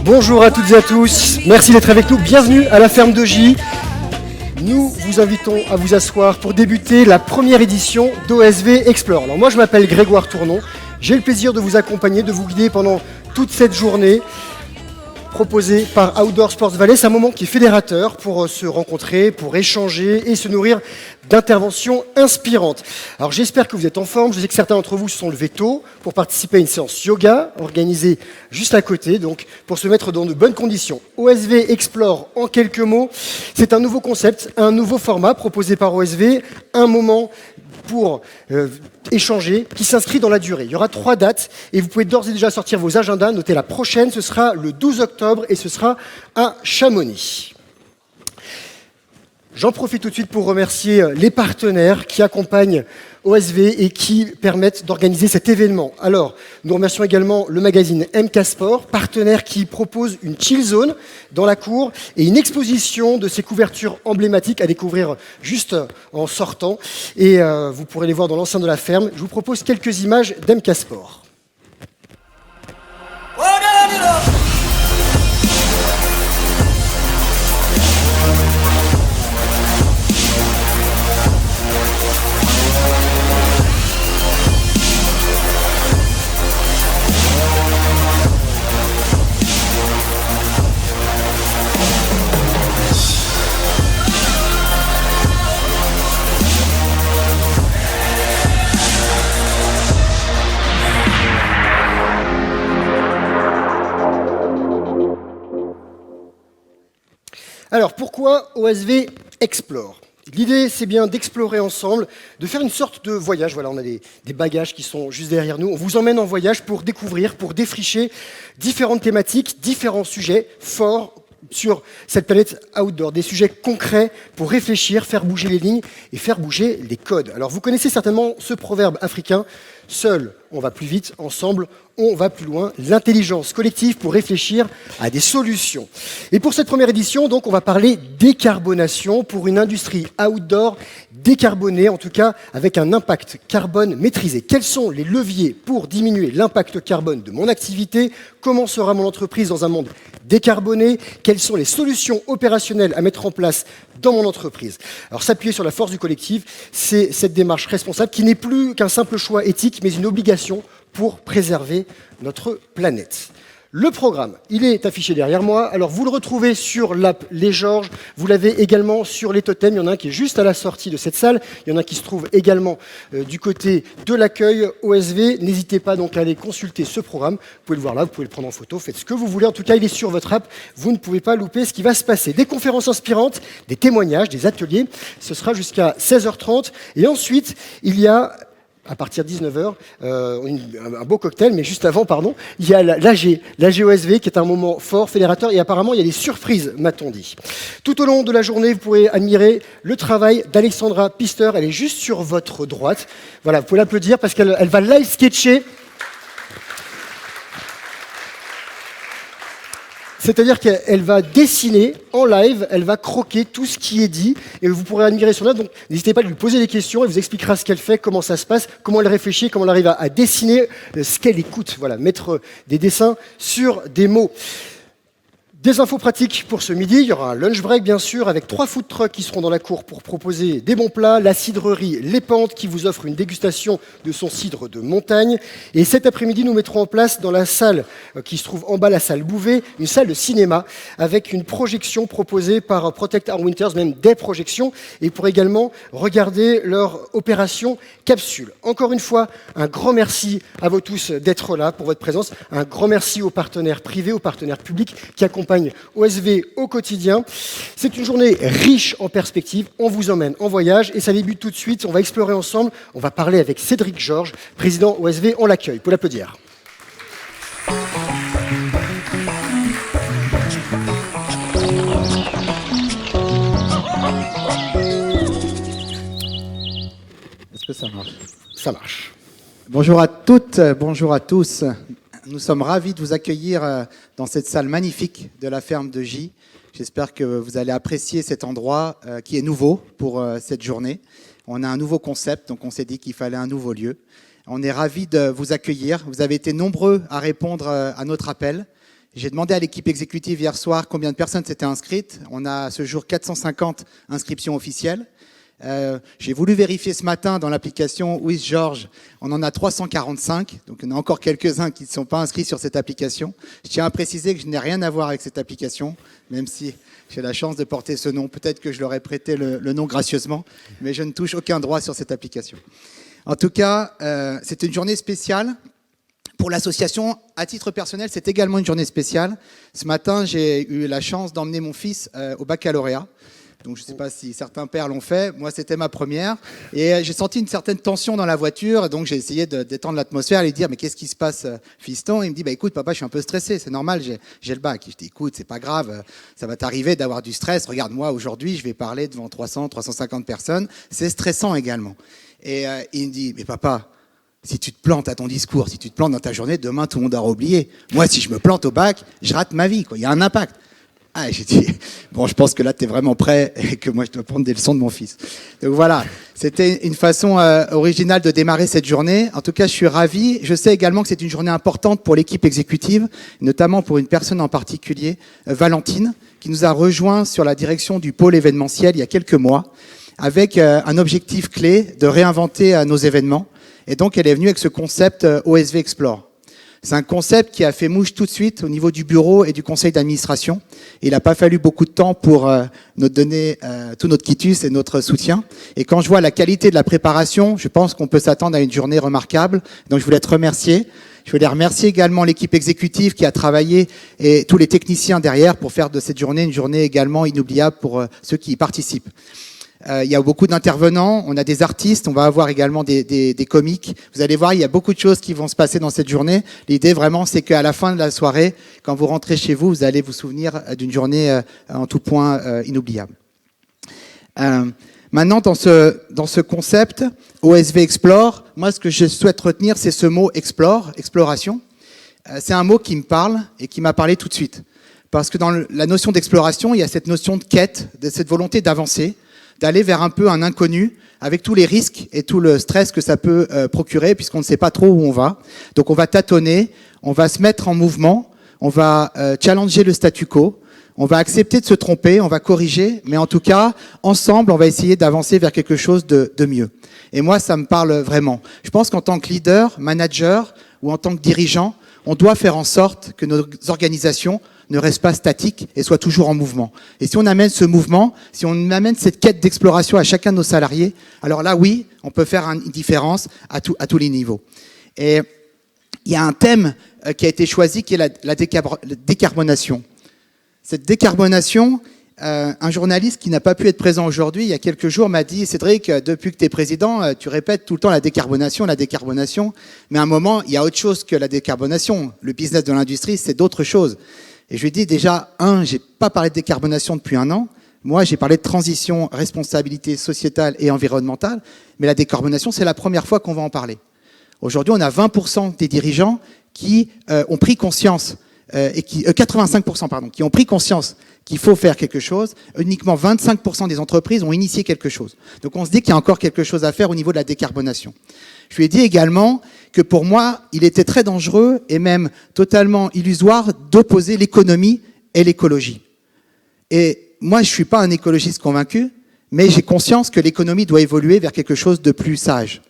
Bonjour à toutes et à tous, merci d'être avec nous, bienvenue à la ferme de J. Nous vous invitons à vous asseoir pour débuter la première édition d'OSV Explore. Alors moi je m'appelle Grégoire Tournon, j'ai le plaisir de vous accompagner, de vous guider pendant toute cette journée proposée par Outdoor Sports Valley. C'est un moment qui est fédérateur pour se rencontrer, pour échanger et se nourrir d'interventions inspirantes. Alors j'espère que vous êtes en forme, je sais que certains d'entre vous se sont levés tôt pour participer à une séance yoga organisée juste à côté, donc pour se mettre dans de bonnes conditions. OSV Explore, en quelques mots, c'est un nouveau concept, un nouveau format proposé par OSV, un moment pour échanger, qui s'inscrit dans la durée. Il y aura 3 dates et vous pouvez d'ores et déjà sortir vos agendas. Notez la prochaine, ce sera le 12 octobre et ce sera à Chamonix. J'en profite tout de suite pour remercier les partenaires qui accompagnent OSV et qui permettent d'organiser cet événement. Alors, nous remercions également le magazine MK Sport, partenaire qui propose une chill zone dans la cour et une exposition de ses couvertures emblématiques à découvrir juste en sortant. Et vous pourrez les voir dans l'enceinte de la ferme. Je vous propose quelques images d'MK Sport. Alors, pourquoi OSV Explore ? L'idée, c'est bien d'explorer ensemble, de faire une sorte de voyage. Voilà, on a des bagages qui sont juste derrière nous. On vous emmène en voyage pour découvrir, pour défricher différentes thématiques, différents sujets forts sur cette planète outdoor. Des sujets concrets pour réfléchir, faire bouger les lignes et faire bouger les codes. Alors, vous connaissez certainement ce proverbe africain. Seul, on va plus vite, ensemble, on va plus loin. L'intelligence collective pour réfléchir à des solutions. Et pour cette première édition, donc, on va parler décarbonation pour une industrie outdoor décarbonée, en tout cas avec un impact carbone maîtrisé. Quels sont les leviers pour diminuer l'impact carbone de mon activité ? Comment sera mon entreprise dans un monde décarboné ? Quelles sont les solutions opérationnelles à mettre en place dans mon entreprise ? Alors, s'appuyer sur la force du collectif, c'est cette démarche responsable qui n'est plus qu'un simple choix éthique, mais une obligation pour préserver notre planète. Le programme, il est affiché derrière moi. Alors, vous le retrouvez sur l'app Les Georges. Vous l'avez également sur les totems. Il y en a un qui est juste à la sortie de cette salle. Il y en a qui se trouve également du côté de l'accueil OSV. N'hésitez pas donc à aller consulter ce programme. Vous pouvez le voir là, vous pouvez le prendre en photo. Faites ce que vous voulez. En tout cas, il est sur votre app. Vous ne pouvez pas louper ce qui va se passer. Des conférences inspirantes, des témoignages, des ateliers. Ce sera jusqu'à 16h30. Et ensuite, il y a à partir de 19h, un beau cocktail, mais juste avant, pardon, il y a l'AG-OSV qui est un moment fort, fédérateur, et apparemment il y a des surprises, m'a-t-on dit. Tout au long de la journée, vous pourrez admirer le travail d'Alexandra Pister, elle est juste sur votre droite. Voilà, vous pouvez l'applaudir parce qu'elle va live sketcher. C'est-à-dire qu'elle va dessiner en live, elle va croquer tout ce qui est dit, et vous pourrez admirer son œuvre. Donc n'hésitez pas à lui poser des questions, elle vous expliquera ce qu'elle fait, comment ça se passe, comment elle réfléchit, comment elle arrive à dessiner ce qu'elle écoute. Voilà, mettre des dessins sur des mots. Des infos pratiques pour ce midi, il y aura un lunch break bien sûr, avec 3 food trucks qui seront dans la cour pour proposer des bons plats, la cidrerie Les Pentes qui vous offre une dégustation de son cidre de montagne. Et cet après-midi, nous mettrons en place dans la salle qui se trouve en bas, la salle Bouvet, une salle de cinéma avec une projection proposée par Protect Our Winters, même des projections, et pour également regarder leur opération Capsule. Encore une fois, un grand merci à vous tous d'être là pour votre présence, un grand merci aux partenaires privés, aux partenaires publics qui accompagnent OSV au quotidien. C'est une journée riche en perspectives. On vous emmène en voyage et ça débute tout de suite. On va explorer ensemble. On va parler avec Cédric Georges, président OSV. On l'accueille. Pour l'applaudir. Est-ce que ça marche ? Ça marche. Bonjour à toutes, bonjour à tous. Nous sommes ravis de vous accueillir dans cette salle magnifique de la ferme de J. J'espère que vous allez apprécier cet endroit qui est nouveau pour cette journée. On a un nouveau concept, donc on s'est dit qu'il fallait un nouveau lieu. On est ravis de vous accueillir. Vous avez été nombreux à répondre à notre appel. J'ai demandé à l'équipe exécutive hier soir combien de personnes s'étaient inscrites. On a à ce jour 450 inscriptions officielles. J'ai voulu vérifier ce matin dans l'application With George, on en a 345, donc il y en a encore quelques-uns qui ne sont pas inscrits sur cette application. Je tiens à préciser que je n'ai rien à voir avec cette application, même si j'ai la chance de porter ce nom. Peut-être que je leur ai prêté le nom gracieusement, mais je ne touche aucun droit sur cette application. En tout cas, c'est une journée spéciale. Pour l'association, à titre personnel, c'est également une journée spéciale. Ce matin, j'ai eu la chance d'emmener mon fils au baccalauréat. Donc, je ne sais pas si certains pères l'ont fait. Moi, c'était ma première. Et j'ai senti une certaine tension dans la voiture. Donc, j'ai essayé de détendre l'atmosphère et lui dire, mais qu'est-ce qui se passe, fiston? Il me dit, bah, écoute, papa, je suis un peu stressé. C'est normal, j'ai le bac. Je dis, écoute, c'est pas grave. Ça va t'arriver d'avoir du stress. Regarde, moi, aujourd'hui, je vais parler devant 300, 350 personnes. C'est stressant également. Et il me dit, mais papa, si tu te plantes à ton discours, si tu te plantes dans ta journée, demain, tout le monde aura oublié. Moi, si je me plante au bac, je rate ma vie, quoi. Il y a un impact. Ah, j'ai dit, bon, je pense que là, tu es vraiment prêt et que moi, je dois prendre des leçons de mon fils. Donc voilà, c'était une façon originale de démarrer cette journée. En tout cas, je suis ravi. Je sais également que c'est une journée importante pour l'équipe exécutive, notamment pour une personne en particulier, Valentine, qui nous a rejoint sur la direction du pôle événementiel il y a quelques mois, avec un objectif clé de réinventer nos événements. Et donc, elle est venue avec ce concept OSV Explore. C'est un concept qui a fait mouche tout de suite au niveau du bureau et du conseil d'administration. Il n'a pas fallu beaucoup de temps pour nous donner tout notre quitus et notre soutien. Et quand je vois la qualité de la préparation, je pense qu'on peut s'attendre à une journée remarquable. Donc, je voulais te remercier. Je voulais remercier également l'équipe exécutive qui a travaillé et tous les techniciens derrière pour faire de cette journée une journée également inoubliable pour ceux qui y participent. Il y a beaucoup d'intervenants, on a des artistes, on va avoir également des comiques. Vous allez voir, il y a beaucoup de choses qui vont se passer dans cette journée. L'idée vraiment, c'est qu'à la fin de la soirée, quand vous rentrez chez vous, vous allez vous souvenir d'une journée en tout point inoubliable. Maintenant, dans ce concept, OSV Explore, moi ce que je souhaite retenir, c'est ce mot explore, exploration. C'est un mot qui me parle et qui m'a parlé tout de suite. Parce que dans la notion d'exploration, il y a cette notion de quête, de cette volonté d'avancer, d'aller vers un peu un inconnu, avec tous les risques et tout le stress que ça peut procurer, puisqu'on ne sait pas trop où on va. Donc on va tâtonner, on va se mettre en mouvement, on va challenger le statu quo, on va accepter de se tromper, on va corriger, mais en tout cas, ensemble, on va essayer d'avancer vers quelque chose de mieux. Et moi, ça me parle vraiment. Je pense qu'en tant que leader, manager ou en tant que dirigeant, on doit faire en sorte que nos organisations ne restent pas statiques et soient toujours en mouvement. Et si on amène ce mouvement, si on amène cette quête d'exploration à chacun de nos salariés, alors là, oui, on peut faire une différence à tous les niveaux. Et il y a un thème qui a été choisi qui est la décarbonation. Cette décarbonation, un journaliste qui n'a pas pu être présent aujourd'hui, il y a quelques jours, m'a dit « Cédric, depuis que tu es président, tu répètes tout le temps la décarbonation, mais à un moment, il y a autre chose que la décarbonation. Le business de l'industrie, c'est d'autres choses. » Et je lui ai dit déjà, j'ai pas parlé de décarbonation depuis un an. Moi, j'ai parlé de transition, responsabilité sociétale et environnementale, mais la décarbonation, c'est la première fois qu'on va en parler. Aujourd'hui, on a 20% des dirigeants qui ont pris conscience, 85% pardon, qui ont pris conscience qu'il faut faire quelque chose. Uniquement 25% des entreprises ont initié quelque chose. Donc on se dit qu'il y a encore quelque chose à faire au niveau de la décarbonation. Je lui ai dit également que pour moi, il était très dangereux et même totalement illusoire d'opposer l'économie et l'écologie. Et moi, je ne suis pas un écologiste convaincu, mais j'ai conscience que l'économie doit évoluer vers quelque chose de plus sage.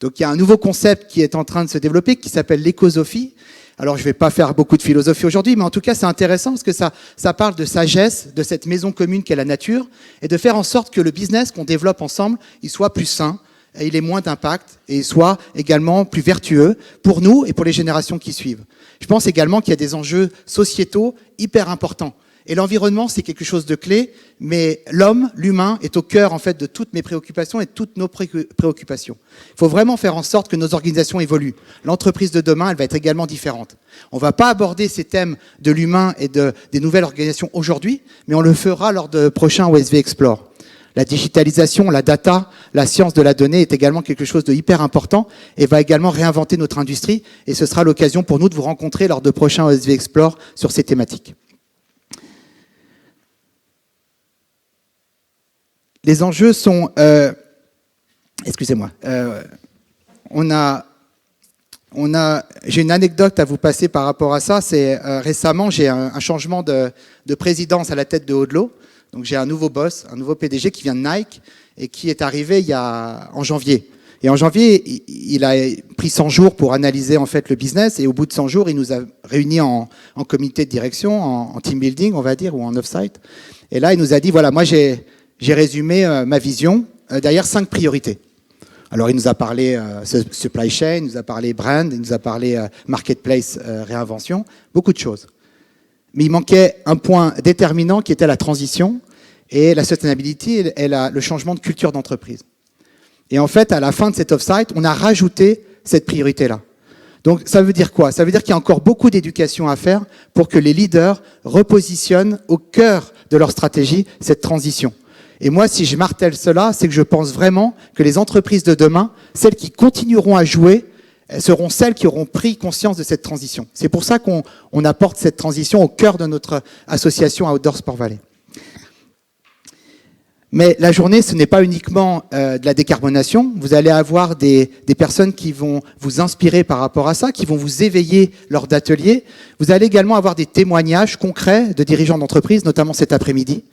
Donc il y a un nouveau concept qui est en train de se développer qui s'appelle l'écosophie. Alors, je ne vais pas faire beaucoup de philosophie aujourd'hui, mais en tout cas, c'est intéressant parce que ça parle de sagesse, de cette maison commune qu'est la nature, et de faire en sorte que le business qu'on développe ensemble, il soit plus sain, et il ait moins d'impact, et il soit également plus vertueux pour nous et pour les générations qui suivent. Je pense également qu'il y a des enjeux sociétaux hyper importants. Et l'environnement, c'est quelque chose de clé, mais l'humain, est au cœur en fait de toutes mes préoccupations et de toutes nos préoccupations. Il faut vraiment faire en sorte que nos organisations évoluent. L'entreprise de demain, elle va être également différente. On ne va pas aborder ces thèmes de l'humain et des nouvelles organisations aujourd'hui, mais on le fera lors de prochains OSV Explore. La digitalisation, la data, la science de la donnée est également quelque chose de hyper important et va également réinventer notre industrie. Et ce sera l'occasion pour nous de vous rencontrer lors de prochains OSV Explore sur ces thématiques. Les enjeux sont... on a J'ai une anecdote à vous passer par rapport à ça. C'est récemment, j'ai un changement de présidence à la tête de Odlo. Donc j'ai un nouveau boss, un nouveau PDG qui vient de Nike et qui est arrivé en janvier. Et en janvier, il a pris 100 jours pour analyser en fait le business. Et au bout de 100 jours, il nous a réunis en comité de direction, en team building, on va dire, ou en off-site. Et là, il nous a dit, voilà, moi j'ai résumé ma vision derrière 5 priorités. Alors, il nous a parlé supply chain, il nous a parlé brand, il nous a parlé marketplace, réinvention, beaucoup de choses. Mais il manquait un point déterminant qui était la transition et la sustainability et le changement de culture d'entreprise. Et en fait, à la fin de cet off-site, on a rajouté cette priorité-là. Donc, ça veut dire quoi? Ça veut dire qu'il y a encore beaucoup d'éducation à faire pour que les leaders repositionnent au cœur de leur stratégie cette transition. Et moi, si je martèle cela, c'est que je pense vraiment que les entreprises de demain, celles qui continueront à jouer, seront celles qui auront pris conscience de cette transition. C'est pour ça qu'on apporte cette transition au cœur de notre association Outdoor Sport Valley. Mais la journée, ce n'est pas uniquement de la décarbonation. Vous allez avoir des personnes qui vont vous inspirer par rapport à ça, qui vont vous éveiller lors d'ateliers. Vous allez également avoir des témoignages concrets de dirigeants d'entreprise, notamment cet après-midi.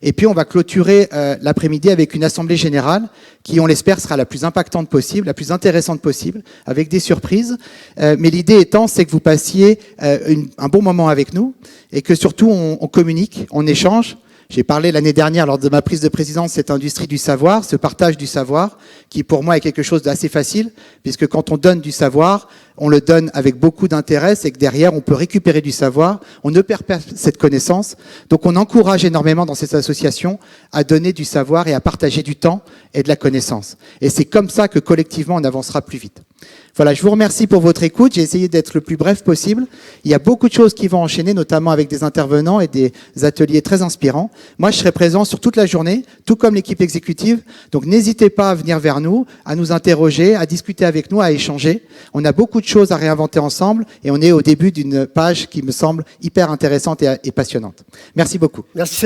Et puis, on va clôturer l'après-midi avec une assemblée générale qui, on l'espère, sera la plus impactante possible, la plus intéressante possible, avec des surprises. Mais l'idée étant, c'est que vous passiez un bon moment avec nous et que surtout, on communique, on échange. J'ai parlé l'année dernière, lors de ma prise de présidence, cette industrie du savoir, ce partage du savoir, qui pour moi est quelque chose d'assez facile, puisque quand on donne du savoir, on le donne avec beaucoup d'intérêt, c'est que derrière, on peut récupérer du savoir, on ne perd pas cette connaissance. Donc on encourage énormément dans cette association à donner du savoir et à partager du temps et de la connaissance. Et c'est comme ça que collectivement, on avancera plus vite. Voilà, je vous remercie pour votre écoute. J'ai essayé d'être le plus bref possible. Il y a beaucoup de choses qui vont enchaîner, notamment avec des intervenants et des ateliers très inspirants. Moi, je serai présent sur toute la journée, tout comme l'équipe exécutive. Donc, n'hésitez pas à venir vers nous, à nous interroger, à discuter avec nous, à échanger. On a beaucoup de choses à réinventer ensemble et on est au début d'une page qui me semble hyper intéressante et passionnante. Merci beaucoup. Merci.